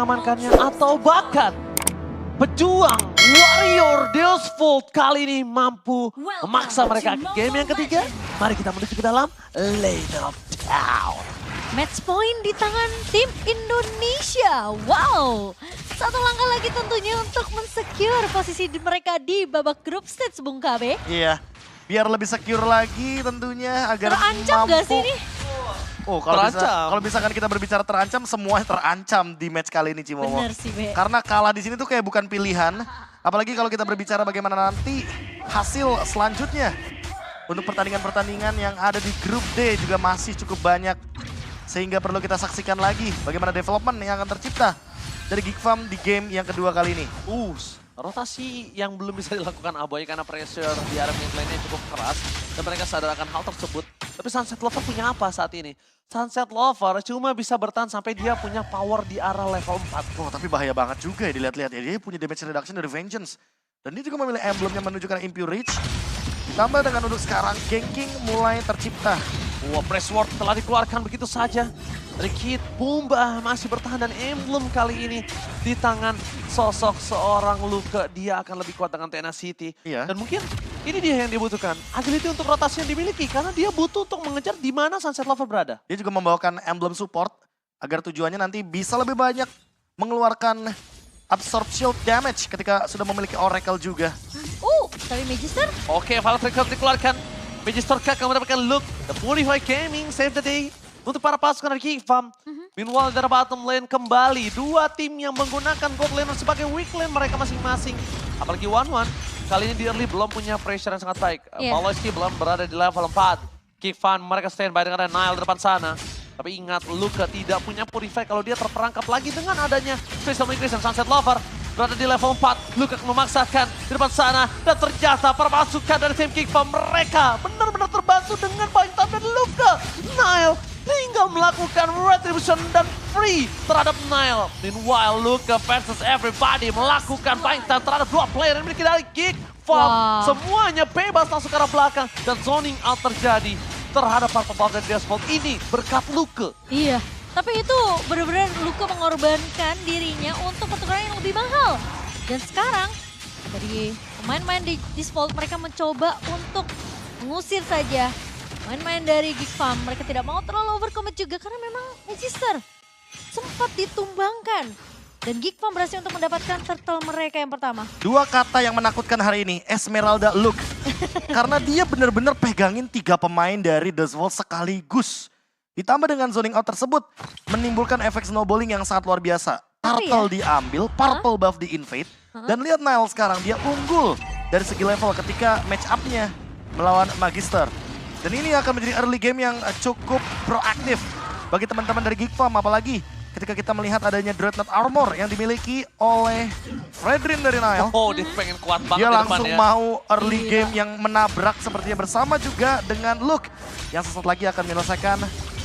mengamankannya atau bahkan pejuang Warrior Deus Volt kali ini mampu memaksa mereka ke game yang ketiga. Mari kita menuju ke dalam Lane of Town. Match point di tangan tim Indonesia. Wow, satu langkah lagi tentunya untuk mensecure posisi mereka di babak group stage, Bung KB. Iya, biar lebih secure lagi tentunya agar Terancam mampu. gak sih ini? Oh, kalau Terancam. misalkan kita berbicara terancam, semua terancam di match kali ini, Cimomo. Bener sih, Be. Karena kalah di sini tuh kayak bukan pilihan. Apalagi kalau kita berbicara bagaimana nanti hasil selanjutnya. Untuk pertandingan-pertandingan yang ada di grup D juga masih cukup banyak. Sehingga perlu kita saksikan lagi bagaimana development yang akan tercipta dari Geekfam di game yang kedua kali ini. Rotasi yang belum bisa dilakukan Aboy karena pressure di area mid lane-nya cukup keras. Dan mereka sadar akan hal tersebut. Tapi Sunset Lover punya apa saat ini? Sunset Lover cuma bisa bertahan sampai dia punya power di arah level 4. Oh, tapi bahaya banget juga ya dilihat-lihat ya. Dia punya damage reduction dari Vengeance. Dan dia juga memilih emblem yang menunjukkan Impure Reach. Ditambah dengan untuk sekarang, ganking mulai tercipta. Wah, press ward telah dikeluarkan begitu saja. Dari Kid Pumba masih bertahan dan emblem kali ini di tangan sosok seorang Luke. Dia akan lebih kuat dengan Tenacity. Iya. Dan mungkin ini dia yang dibutuhkan. Agility untuk rotasi yang dimiliki karena dia butuh untuk mengejar di mana Sunset Lover berada. Dia juga membawakan emblem support agar tujuannya nanti bisa lebih banyak mengeluarkan absorb shield damage ketika sudah memiliki Oracle juga. Tapi Magister? Oke, Valve Record dikeluarkan. Magister Kakak mendapatkan look. The Purify Gaming save the day. Untuk para pasukan dari Geekfam. Meanwhile dari bottom lane kembali. Dua tim yang menggunakan gold laner sebagai weak lane mereka masing-masing. Apalagi One-One. Kali ini di early belum punya pressure yang sangat baik. Yeah. Paloski belum berada di level 4. Geekfam mereka standby dengan ada Nile di depan sana. Tapi ingat, Luka tidak punya Purify kalau dia terperangkap lagi dengan adanya Crystal Migration Sunset Lover. Berada di level 4, Luka memaksakan di depan sana. Dan ternyata para pasukan dari tim Geekfam mereka benar-benar terbantu dengan Buying Time dan Luka. Nile tinggal melakukan retribution dan free terhadap Nile. Meanwhile, Luka versus everybody melakukan Buying Time terhadap dua player yang dimiliki dari Geekfam. Wow. Semuanya bebas langsung ke arah belakang dan zoning out terjadi terhadap para pemain dari Deus Volt ini berkat Luka. Iya. Tapi itu benar-benar Luka mengorbankan dirinya untuk pertukaran yang lebih mahal. Dan sekarang dari pemain-pemain di Default mereka mencoba untuk mengusir saja pemain-pemain dari Geekfam. Mereka tidak mau terlalu overcommit juga karena memang Magister sempat ditumbangkan. Dan Geekfam berhasil untuk mendapatkan turtle mereka yang pertama. Dua kata yang menakutkan hari ini, Esmeralda Look. Karena dia benar-benar pegangin 3 pemain dari Deus Volt sekaligus. Ditambah dengan zoning out tersebut, menimbulkan efek snowballing yang sangat luar biasa. Tapi Turtle diambil, purple buff di-invade. Dan lihat Nile sekarang, dia unggul dari segi level ketika match up-nya melawan Magister. Dan ini akan menjadi early game yang cukup proaktif bagi teman-teman dari Geekfam. Apalagi ketika kita melihat adanya Dreadnought Armor yang dimiliki oleh Fredrin dari Nile. Oh, dia pengen kuat banget Dia di langsung depannya. mau early Iya. game yang menabrak sepertinya bersama juga dengan Luke. Yang sesaat lagi akan menyelesaikan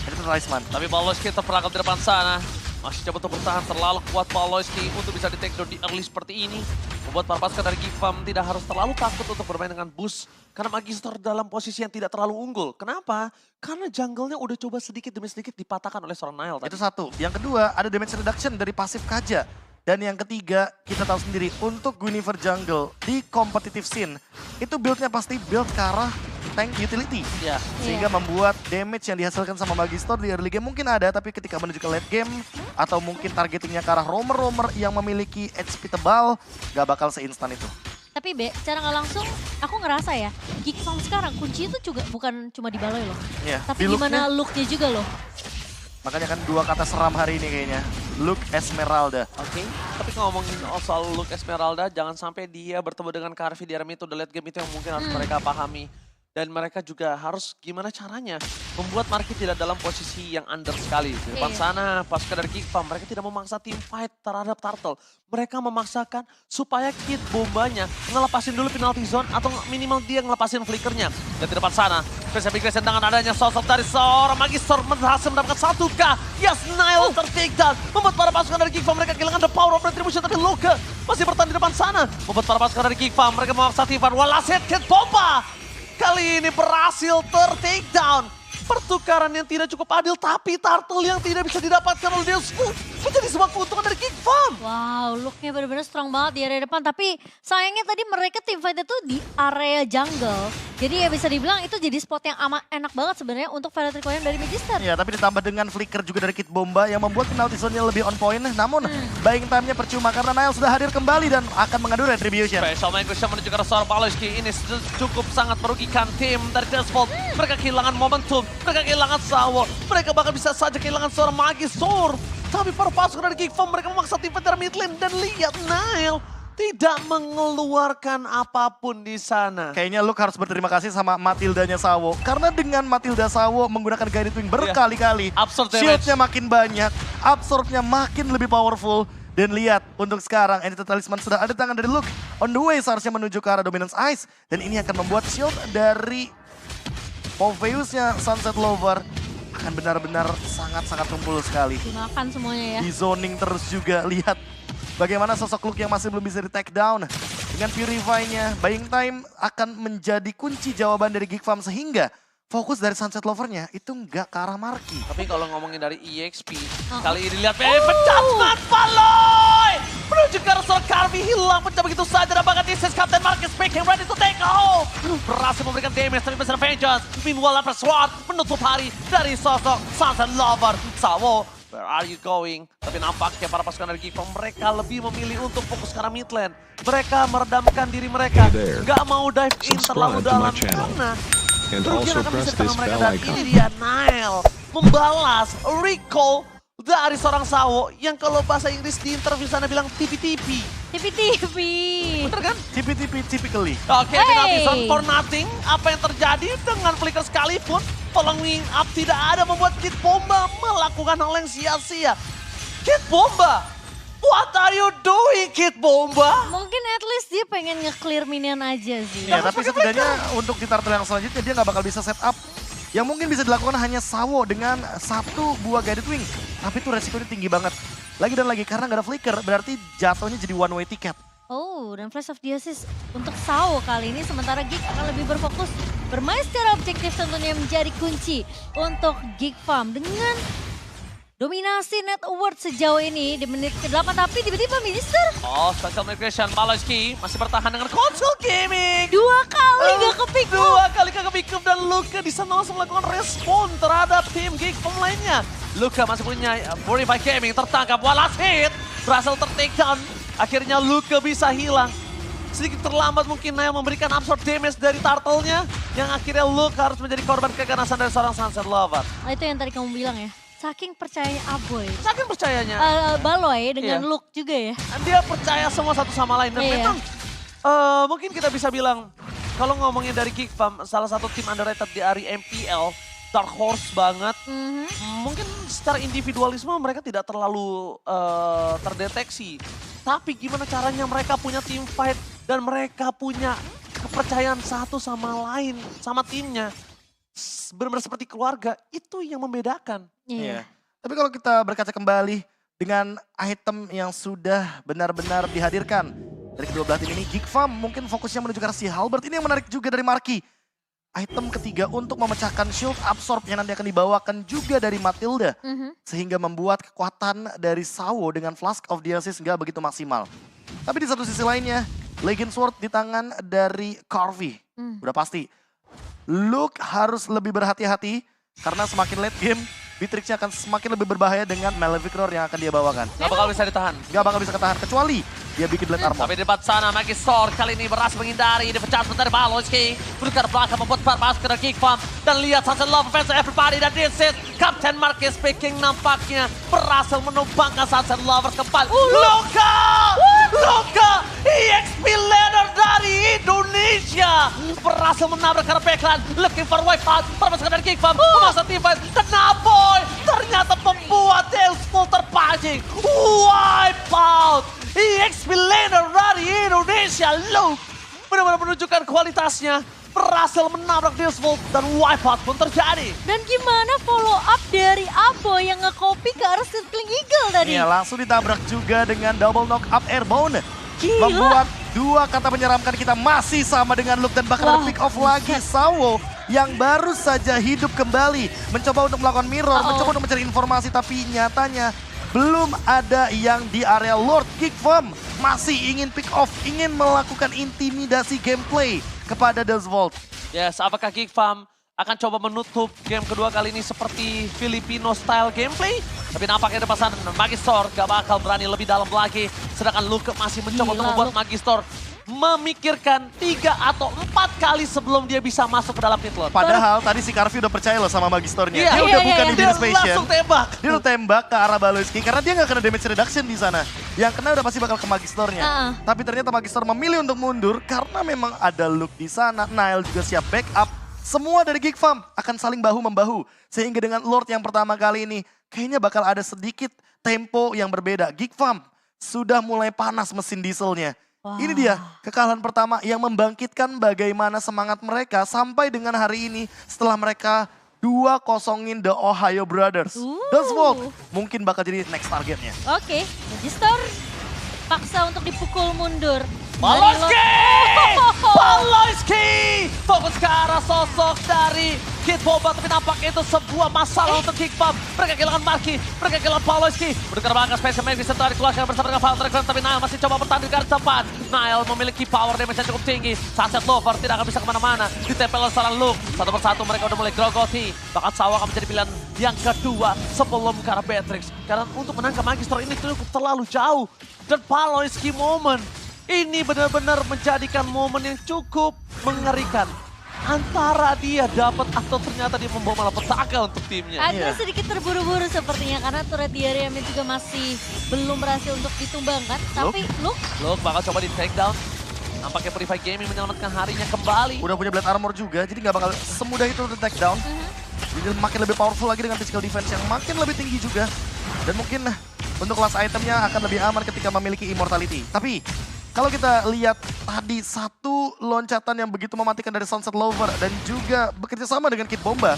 Edwin Reisman. Tapi Paloski terperangkap di depan sana. Masih coba untuk bertahan terlalu kuat Paloski untuk bisa di take down di early seperti ini. Membuat para pasukan dari Geekfam tidak harus terlalu takut untuk bermain dengan boost. Karena Magister dalam posisi yang tidak terlalu unggul. Kenapa? Karena jungle-nya udah coba sedikit demi sedikit dipatahkan oleh seorang Nile tadi. Itu satu. Yang kedua ada damage reduction dari pasif Kaja. Dan yang ketiga kita tahu sendiri untuk Guinevere jungle di competitive scene. Itu build-nya pasti build ke arah tank utility. Ya. Sehingga membuat damage yang dihasilkan sama Magister di early game mungkin ada. Tapi ketika menuju ke late game atau mungkin targetingnya ke arah roamer-roamer yang memiliki HP tebal. Gak bakal seinstan itu. Tapi Be, secara nggak langsung aku ngerasa ya, Geekfam sekarang kunci itu juga bukan cuma di Baloy loh. Iya, Tapi di gimana look-nya juga loh. Makanya kan 2 kata seram hari ini kayaknya. Look Esmeralda. Oke, tapi ngomongin soal Luke Esmeralda, jangan sampai dia bertemu dengan Karvi di area itu, the late game itu yang mungkin harus mereka pahami. Dan mereka juga harus gimana caranya membuat Marquee tidak dalam posisi yang under sekali. Di depan Iya. sana, pasukan dari Geekfam, mereka tidak memaksa team fight terhadap Turtle. Mereka memaksakan supaya Kid bombanya ngelepasin dulu penalty zone atau minimal dia ngelepasin flickernya. Dan di depan sana, Special Migration dengan adanya sosok dari seorang Magister berhasil mendapatkan 1K. Yes, Nile ter-take down. Membuat para pasukan dari Geekfam mereka kehilangan the power of retribution. Tapi Luka masih bertahan di depan sana. Membuat para pasukan dari Geekfam mereka memaksa Tivan. Walaset Kid Pompa kali ini berhasil ter-take down. Pertukaran yang tidak cukup adil, tapi turtle yang tidak bisa didapatkan oleh Deus Vult menjadi sebuah keuntungan dari Geek Farm. Wow, looknya benar-benar strong banget di area depan. Tapi sayangnya tadi mereka tim fight itu di area jungle. Jadi ya bisa dibilang itu jadi spot yang amat enak banget sebenarnya untuk Violet Requiem dari Magister. Ya, tapi ditambah dengan flicker juga dari Kid Bomba yang membuat penalti zone-nya lebih on point. Namun buying time-nya percuma karena Nile sudah hadir kembali dan akan mengadu retribution. Special Migration menuju ke seorang Paloski. Ini cukup sangat merugikan tim dari Deus Vult. Mereka kehilangan momentum, mereka kehilangan Sawo. Mereka bahkan bisa saja kehilangan seorang Magisor. Tapi para pasukan dari Geek Farm mereka memaksa tim fight dari mid lane. Dan lihat Nile tidak mengeluarkan apapun di sana. Kayaknya Luke harus berterima kasih sama Matildanya Sawo. Karena dengan Matilda Sawo menggunakan Guided Wing berkali-kali, Absorb damage. shieldnya makin banyak, absorbnya makin lebih powerful. Dan lihat, untuk sekarang Entity Talisman sudah ada di tangan dari Luke. On the way seharusnya menuju ke arah Dominance Ice. Dan ini akan membuat shield dari Poveusnya Sunset Lover akan benar-benar sangat-sangat tumpul sekali. Dimakan semuanya ya. Di zoning terus juga, lihat bagaimana sosok Luke yang masih belum bisa di take down. Dengan Purify-nya, buying time akan menjadi kunci jawaban dari Geek Farm sehingga fokus dari Sunset Lover-nya itu nggak ke arah Marky. Tapi kalau ngomongin dari EXP, kali ini lihat pecah banget Paloy! Menuju ke arah seorang Carvi hilang pecah begitu saja dan bahkan this is Captain Marcus speaking ready to take off. Berhasil memberikan damage tapi besar vengeance. Meanwhile Lapis Sword menutup hari dari sosok Sunset Lover. Sawo, where are you going? Tapi nampaknya para pasukan dari Geek Farm mereka lebih memilih untuk fokus ke arah mid lane. Mereka meredamkan diri mereka, nggak mau dive in terlalu dalam karena And kerugian also akan press bisa di this tangan mereka. bell Dan icon. ini dia Nile membalas recall dari seorang Sawo yang kalau bahasa Inggris di interview sana bilang tipi-tipi. TV-TV. Bener kan? Tipi-tipi typically. Oke, penalti Hey. zone for nothing. Apa yang terjadi dengan flicker sekalipun following up tidak ada membuat Kid Bomba melakukan hal yang sia-sia. Kid Bomba, what are you doing Kid Bomba? Mungkin at least dia pengen nge-clear minion aja sih. Ya, tapi setidaknya untuk di turtle yang selanjutnya dia nggak bakal bisa set up. Yang mungkin bisa dilakukan hanya Sawo dengan satu buah Guided Wing. Tapi itu resikonya tinggi banget. Lagi dan lagi karena nggak ada flicker berarti jatuhnya jadi one way ticket. Oh, dan Flash of the Assist untuk Sawo kali ini. Sementara Geek akan lebih berfokus bermain secara objektif tentunya menjadi kunci untuk Geek Farm. Dengan dominasi net award sejauh ini di menit ke-8. Tapi tiba-tiba Minister Oh, special migration Paloski masih bertahan dengan console gaming. 2 kali gak kepick up. 2 kali kagak pick up dan Luka di sana langsung melakukan respon terhadap tim Geek Farm lainnya. Luka masih punya Purify Gaming tertangkap, last hit berhasil ter-take down. Akhirnya Luka bisa hilang. Sedikit terlambat mungkin Nile memberikan absorb damage dari turtle-nya yang akhirnya Luka harus menjadi korban keganasan dari seorang Sunset Lover. Itu yang tadi kamu bilang ya. Saking percayanya Aboy. Saking percayanya. Baloy dengan Iya. Luke juga ya. Dia percaya semua satu sama lain dan Iya. memang mungkin kita bisa bilang kalau ngomongin dari Geek Farm salah satu tim underrated di area MPL, dark horse banget. Mungkin secara individualisme mereka tidak terlalu terdeteksi. Tapi gimana caranya mereka punya team fight dan mereka punya kepercayaan satu sama lain sama timnya. Benar-benar seperti keluarga, itu yang membedakan. Iya. Tapi kalau kita berkaca kembali dengan item yang sudah benar-benar dihadirkan dari kedua belah tim ini, Geek Farm mungkin fokusnya menuju ke arah si Halberd. Ini yang menarik juga dari Marky. Item ketiga untuk memecahkan shield absorb yang nanti akan dibawakan juga dari Matilda. Sehingga membuat kekuatan dari Sawo dengan Flask of the Assist nggak begitu maksimal. Tapi di satu sisi lainnya, Legend Sword di tangan dari Carvi. Udah pasti. Luke harus lebih berhati-hati karena semakin late game, Beatrix-nya akan semakin lebih berbahaya dengan Maleficor yang akan dia bawakan. Gak bakal bisa ditahan. Gak bakal bisa ketahan kecuali dia bikin Blade Armor. Tapi di depan sana Magisor kali ini berhasil menghindari dipecah sebentar Paloski. Bergerak belakang membuat pasukan dari Geek Farm. Dan lihat Sunset Love fans everybody dan this is Captain Marcus speaking nampaknya berhasil menumbangkan Sunset Lovers kembali. Luka! Luka! EXP leader dari Indonesia berhasil menabrak karena backline. Looking for wipeout. Pasukan dari Geek Farm memaksa tim fight. Dan Naboy ternyata membuat Deus Vult terpancing. Wipeout! EXP leader dari Indonesia, Luke benar-benar menunjukkan kualitasnya, berhasil menabrak Deus Vult dan wipeout pun terjadi. Dan gimana follow up dari Aboy yang nge-copy ke arah Circling Eagle tadi? Iya, langsung ditabrak juga dengan double knock up airborne. Gila. Membuat dua kata menyeramkan kita masih sama dengan Luke dan bakal ada pick off lagi Sawo. yang baru saja hidup kembali. Mencoba untuk melakukan mirror, mencoba untuk mencari informasi, tapi nyatanya belum ada yang di area Lord. Geekfam masih ingin pick off, ingin melakukan intimidasi gameplay kepada Dazvolt. Yes, apakah Geekfam akan coba menutup game kedua kali ini seperti Filipino style gameplay? Tapi nampaknya di pasangan Magister gak bakal berani lebih dalam lagi. Sedangkan Luke masih mencoba untuk membuat Magister memikirkan 3 atau 4 kali sebelum dia bisa masuk ke dalam pit lane. Padahal tadi si Karvi udah percaya loh sama Magisternya. Iya, Dia udah buka di dia Dinner Station. langsung tembak. Dia udah tembak ke arah Baloyski karena dia nggak kena damage reduction di sana. Yang kena udah pasti bakal ke Magisternya. Tapi ternyata Magister memilih untuk mundur karena memang ada Luke di sana. Nile juga siap backup. Semua dari Geekfam akan saling bahu-membahu. Sehingga dengan Lord yang pertama kali ini, kayaknya bakal ada sedikit tempo yang berbeda. Geekfam sudah mulai panas mesin dieselnya. Ini dia kekalahan pertama yang membangkitkan bagaimana semangat mereka sampai dengan hari ini setelah mereka 2-0-in The Ohio Brothers. Dazvolt mungkin bakal jadi next targetnya. Oke, Magister paksa untuk dipukul mundur. Baloyski! Baloyski! Fokus ke arah sosok dari Kid Bomba, tapi nampaknya itu sebuah masalah untuk Geekfam. Mereka kehilangan Marky, mereka kehilangan Baloyski. Berdekatan bangga Special Magis tentu dikeluarkan bersama dengan Valtteri, tapi Nile masih coba bertahan di garis depan. Nile memiliki power damage yang cukup tinggi. Sunset Lover tidak akan bisa kemana-mana. Ditempel oleh seorang Luke. Satu persatu mereka udah mulai grogoti. Bahkan Sawa akan menjadi pilihan yang kedua sebelum ke arah Beatrix. Karena untuk menangkap Magister ini cukup terlalu jauh. Dan Baloyski moment ini benar-benar menjadikan momen yang cukup mengerikan. Antara dia dapat atau ternyata dia membawa malapetaka untuk timnya. Agak sedikit terburu-buru sepertinya karena turret di area mid juga masih belum berhasil untuk ditumbangkan. Tapi Luke bakal coba di take down. Nampaknya Purify Gaming menyelamatkan harinya kembali. Udah punya blade armor juga, jadi nggak bakal semudah itu untuk take down. Jadi makin lebih powerful lagi dengan physical defense yang makin lebih tinggi juga. Dan mungkin untuk last itemnya akan lebih aman ketika memiliki immortality. Tapi kalau kita lihat tadi satu loncatan yang begitu mematikan dari Sunset Lover dan juga bekerja sama dengan Kid Bomba,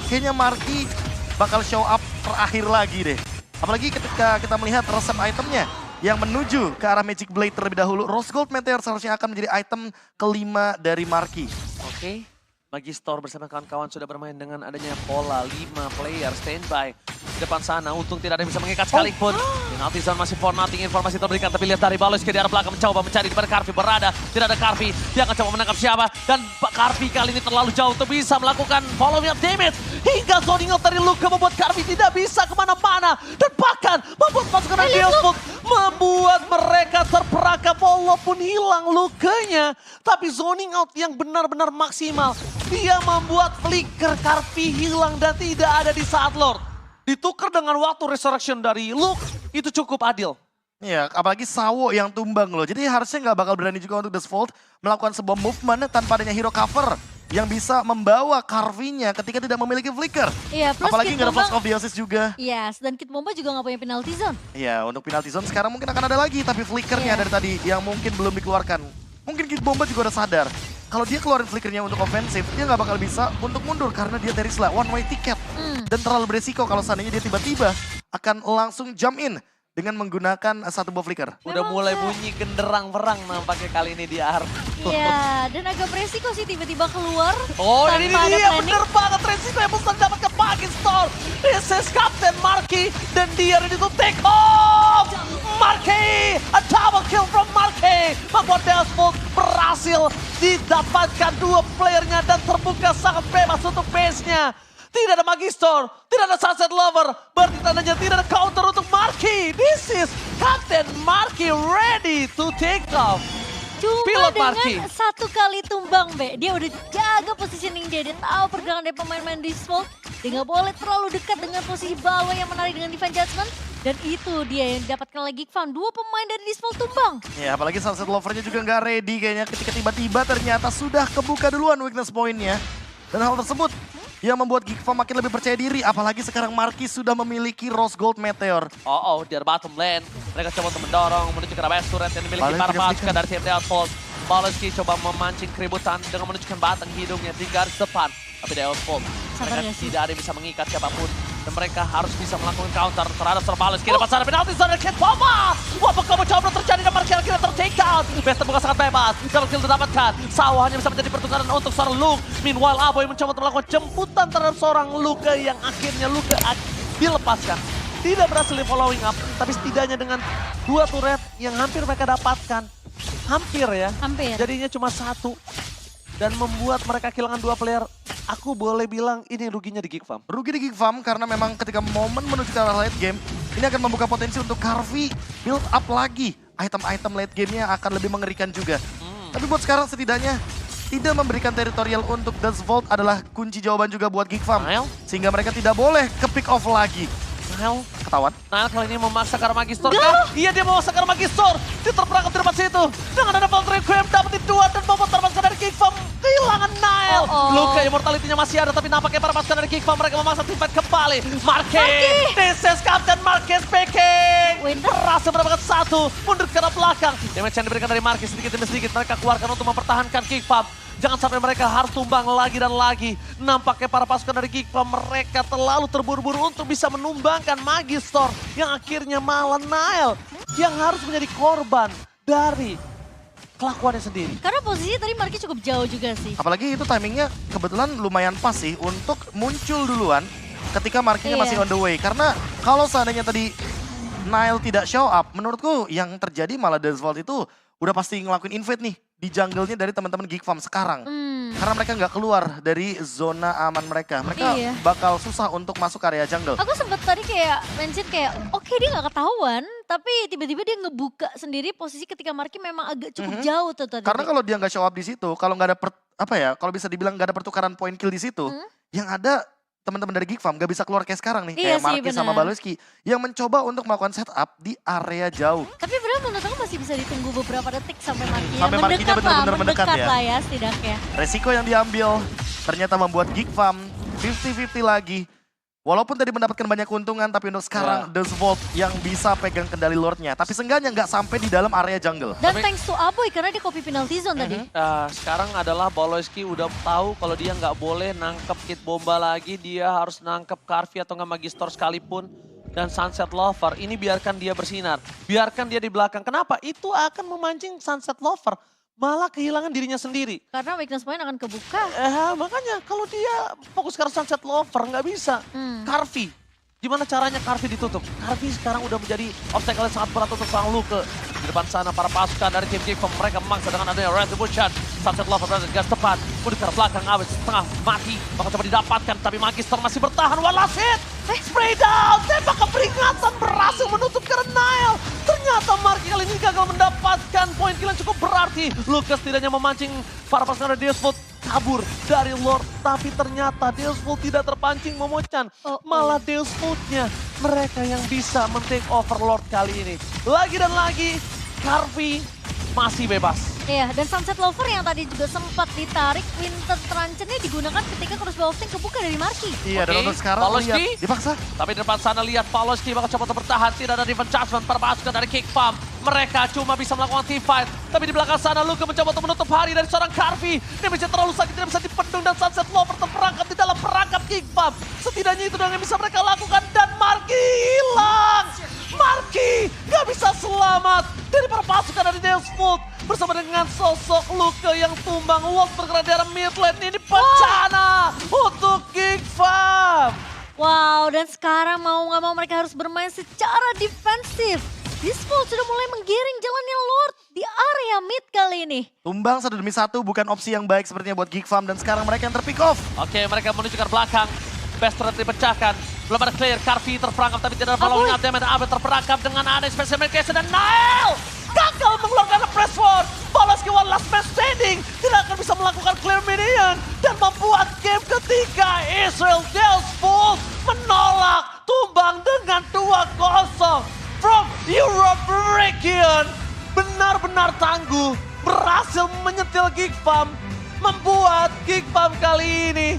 kayaknya Marky bakal show up terakhir lagi deh. Apalagi ketika kita melihat resep itemnya yang menuju ke arah Magic Blade terlebih dahulu. Rose Gold Meteor seharusnya akan menjadi item kelima dari Marky. Oke, Magister bersama kawan-kawan sudah bermain dengan adanya pola 5 player standby di depan sana. Untung tidak ada yang bisa mengikat sekalipun. Penalty zone masih for nothing, informasi terberikan. Tapi lihat dari Baloyski di arah belakang mencoba mencari di mana Karvi berada. Tidak ada Karvi, dia akan coba menangkap siapa. Dan Karvi kali ini terlalu jauh untuk bisa melakukan follow-up damage. Hingga zoning out dari Luka membuat Karvi tidak bisa kemana-mana. Dan bahkan membuat pasukan Deosbook membuat mereka terperangkap walaupun hilang Lukanya. Tapi zoning out yang benar-benar maksimal. Dia membuat flicker Karvi hilang dan tidak ada di saat Lord. Ditukar dengan waktu resurrection dari Luke, itu cukup adil. Iya, apalagi Sawo yang tumbang loh. Jadi harusnya nggak bakal berani juga untuk Dazvolt melakukan sebuah movement tanpa adanya hero cover yang bisa membawa Karvinya ketika tidak memiliki flicker. Iya, plus apalagi nggak ada Flash Bomba, of Theosis juga. Yes, dan Kid Bomba juga nggak punya penalty zone. Iya, untuk penalty zone sekarang mungkin akan ada lagi, tapi flickernya dari tadi yang mungkin belum dikeluarkan. Mungkin Kid Bomba juga udah sadar. Kalau dia keluarin flickernya untuk ofensif, dia nggak bakal bisa untuk mundur karena dia Terizla one way ticket. Dan terlalu beresiko kalau seandainya dia tiba-tiba akan langsung jump in dengan menggunakan satu buah flicker. Udah mulai bunyi genderang perang nampaknya kali ini di AR. Iya, dan agak beresiko sih tiba-tiba keluar. Oh, ini tanpa ada dia planning. bener banget resiko yang bisa mendapatkan Magister. This is Captain Marky dan dia ready to take off. Marky, a double kill from Marky. Membuat Dazvolt berhasil didapatkan dua playernya dan terbuka sangat bebas untuk base-nya. Tidak ada Magister, tidak ada Sunset Lover, berarti tandanya tidak ada counter untuk Marky. This is Captain Marky ready to take off. Cuma Pilot dengan Marky. satu kali tumbang, Be. Dia udah jaga positioning dia. Dia tahu pergerakan dari pemain-pemain Dazvolt. Dia nggak boleh terlalu dekat dengan posisi Balwa yang menarik dengan Divine Judgment. Dan itu dia yang didapatkan oleh Geekfam. Dua pemain dari Dazvolt tumbang. Ya, apalagi Sunset Lover-nya juga nggak ready kayaknya ketika tiba-tiba ternyata sudah kebuka duluan weakness point-nya. Dan hal tersebut yang membuat Geekfam makin lebih percaya diri. Apalagi sekarang Marky sudah memiliki Rose Gold Meteor. Oh, di bottom lane. Mereka coba untuk mendorong menuju ke arah turret yang dimiliki para pasukan dari tim Dazvolt. Baloyski coba memancing keributan dengan menunjukkan batang hidungnya di garis depan. Tapi Dazvolt, mereka tidak ada yang bisa mengikat siapapun. Dan mereka harus bisa melakukan counter terhadap Sir Baloyski. Dapat sana penalti dari Kid Bomba. Wah, apa kamu coba terjadi dan Marky akhirnya take down. Bester bukan sangat bebas. Double kill didapatkan. Sawah hanya bisa menjadi pertukaran untuk seorang Luke. Meanwhile, Aboy mencoba untuk melakukan jemputan terhadap seorang Luke yang akhirnya Luke dilepaskan. Tidak berhasil di following up, tapi setidaknya dengan 2 turret yang hampir mereka dapatkan. Hampir ya. Hampir. Jadinya cuma 1. Dan membuat mereka kehilangan 2 player. Aku boleh bilang ini ruginya di Geek Farm. Rugi di Geek Farm karena memang ketika momen menuju ke arah late game, ini akan membuka potensi untuk Carvi build up lagi. Item-item late game-nya akan lebih mengerikan juga. Tapi buat sekarang setidaknya tidak memberikan teritorial untuk Dust Vault adalah kunci jawaban juga buat Geek Farm. Nile? Sehingga mereka tidak boleh ke pick off lagi. Nile? Ketahuan. Nile kali ini memaksa ke arah Magistor kah? Iya, dia memaksa ke arah Magistor. Dia terperangkap di depan situ. Dengan ada Vault Requiem dapetin 2 dan bobot termasuk dari Geek Farm. Kehilangan Nile. Luka immortality-nya masih ada, tapi nampaknya para pasukan dari Geek Farm mereka memaksa teamfight kembali. Marquez! This is Captain Marquez speaking! Winter. Berhasil mendapatkan 1, mundur ke arah belakang. Damage yang diberikan dari Marquez sedikit demi sedikit mereka keluarkan untuk mempertahankan Geek Farm. Jangan sampai mereka harus tumbang lagi dan lagi. Nampaknya para pasukan dari Geek Farm mereka terlalu terburu-buru untuk bisa menumbangkan Magistor. Yang akhirnya malah Nile yang harus menjadi korban dari kelakuannya sendiri. Karena posisinya tadi Marquez cukup jauh juga sih. Apalagi itu timingnya kebetulan lumayan pas sih untuk muncul duluan ketika Marquez-nya masih on the way. Karena kalau seandainya tadi Nile tidak show up, menurutku yang terjadi malah Dust Vault itu udah pasti ngelakuin invade nih di jungle-nya dari teman-teman Geek Farm sekarang. Karena mereka nggak keluar dari zona aman mereka. Mereka bakal susah untuk masuk area jungle. Aku sempet tadi kayak mention kayak oke, dia nggak ketahuan, tapi tiba-tiba dia ngebuka sendiri posisi ketika Marquez memang agak cukup jauh tuh tadi. Karena kalau dia nggak show up di situ, kalau nggak ada kalau bisa dibilang nggak ada pertukaran point kill di situ, yang ada teman-teman dari Geek Farm gak bisa keluar kayak sekarang nih. Iya kayak Marquez sama Baloski yang mencoba untuk melakukan setup di area jauh. Tapi benar menurut aku masih bisa ditunggu beberapa detik sampai Marquez. Sampai Marquez-nya benar-benar mendekat ya. Lah ya setidaknya. Resiko yang diambil ternyata membuat Geek Farm 50-50 lagi. Walaupun tadi mendapatkan banyak keuntungan, tapi untuk sekarang Dust Vault yang bisa pegang kendali Lordnya. Tapi seenggaknya nggak sampai di dalam area jungle. Dan thanks to Aboy karena dia copy penalty zone tadi. Sekarang adalah Baloski udah tahu kalau dia nggak boleh nangkep Kid Bomba lagi. Dia harus nangkep Carvi atau nggak Magistor sekalipun. Dan Sunset Lover, ini biarkan dia bersinar. Biarkan dia di belakang. Kenapa? Itu akan memancing Sunset Lover. Malah kehilangan dirinya sendiri. Karena weakness point akan kebuka. Makanya kalau dia fokus ke Sunset Lover nggak bisa. Carvi, gimana caranya Carvi ditutup? Carvi sekarang udah menjadi obstacle yang sangat berat untuk sang Luke. Di depan sana para pasukan dari tim Geek Farm mereka memaksa dengan adanya Retribution. Sunset Lover berada di gas tepat. Mundur ke belakang, Awet setengah mati. Bakal coba didapatkan, tapi Magister masih bertahan. Wallace hit! Spray down! Tembak keperingatan berhasil menutup karena Nile. Ternyata Marquez kali ini gagal mendapatkan poin kill yang cukup berarti. Lucas setidaknya memancing para pasukan dari Dust Vault kabur dari Lord. Tapi ternyata Dust Vault tidak terpancing Momo-chan. Malah Dust Vault-nya mereka yang bisa men-take over Lord kali ini. Lagi dan lagi, Carvi masih bebas. Iya, dan Sunset Lover yang tadi juga sempat ditarik, Winter Truncheon-nya digunakan ketika crossbow offting kebuka dari Marquez. Iya, dan untuk sekarang lihat dipaksa. Tapi di depan sana lihat Baloski bakal coba untuk bertahan. Tidak ada defense judgment para pasukan dari Geek Farm. Mereka cuma bisa melakukan team fight. Tapi di belakang sana Luka mencoba untuk menutup hari dari seorang Carvi. Dia bisa terlalu sakit, tidak bisa dipendung dan Sunset Lover terperangkap di dalam perangkap Geek Farm. Setidaknya itu yang bisa mereka lakukan dan Marquez hilang. Marquez gak bisa selamat dari para pasukan dari Dust Vault. Bersama dengan sosok Luka yang tumbang. Wolf bergerak di arah mid lane ini bencana untuk Geek Farm. Wow, dan sekarang mau nggak mau mereka harus bermain secara defensif. Dust Vault sudah mulai menggiring jalannya Lord di area mid kali ini. Tumbang 1 demi 1 bukan opsi yang baik sepertinya buat Geek Farm. Dan sekarang mereka yang terpick off. Oke, mereka menuju ke belakang. Best turret dipecahkan. Belum ada clear. Carvi terperangkap tapi tidak ada following up. Dan Abed terperangkap dengan ada special medication dan Nile gagal mengeluarkan press ward. Baloski one last man standing. Tidak akan bisa melakukan clear minion. Dan membuat game ketiga Israel Dust Vault menolak. Tumbang dengan 2-0 from Europe region. Benar-benar tangguh. Berhasil menyentil Geek Farm. Membuat Geek Farm kali ini.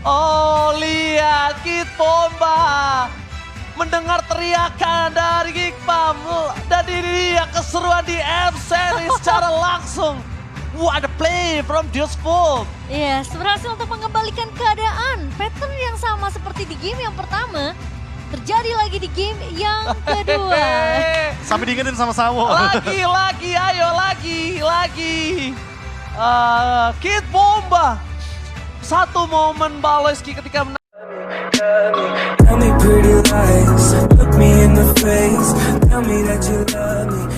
Oh, lihat Kid Bomba. Mendengar teriakan dari Geek Farm. Dan ini dia keseruan di M-Series secara langsung. What a play from Dust Vault. Yes, berhasil untuk mengembalikan keadaan. Pattern yang sama seperti di game yang pertama. terjadi lagi di game yang kedua. Sampai diingetin sama Sawo. Lagi, ayo lagi. Kid Bomba. Satu momen Baloyski ketika menang. Tell me pretty lies, look me in the face, tell me that you love me.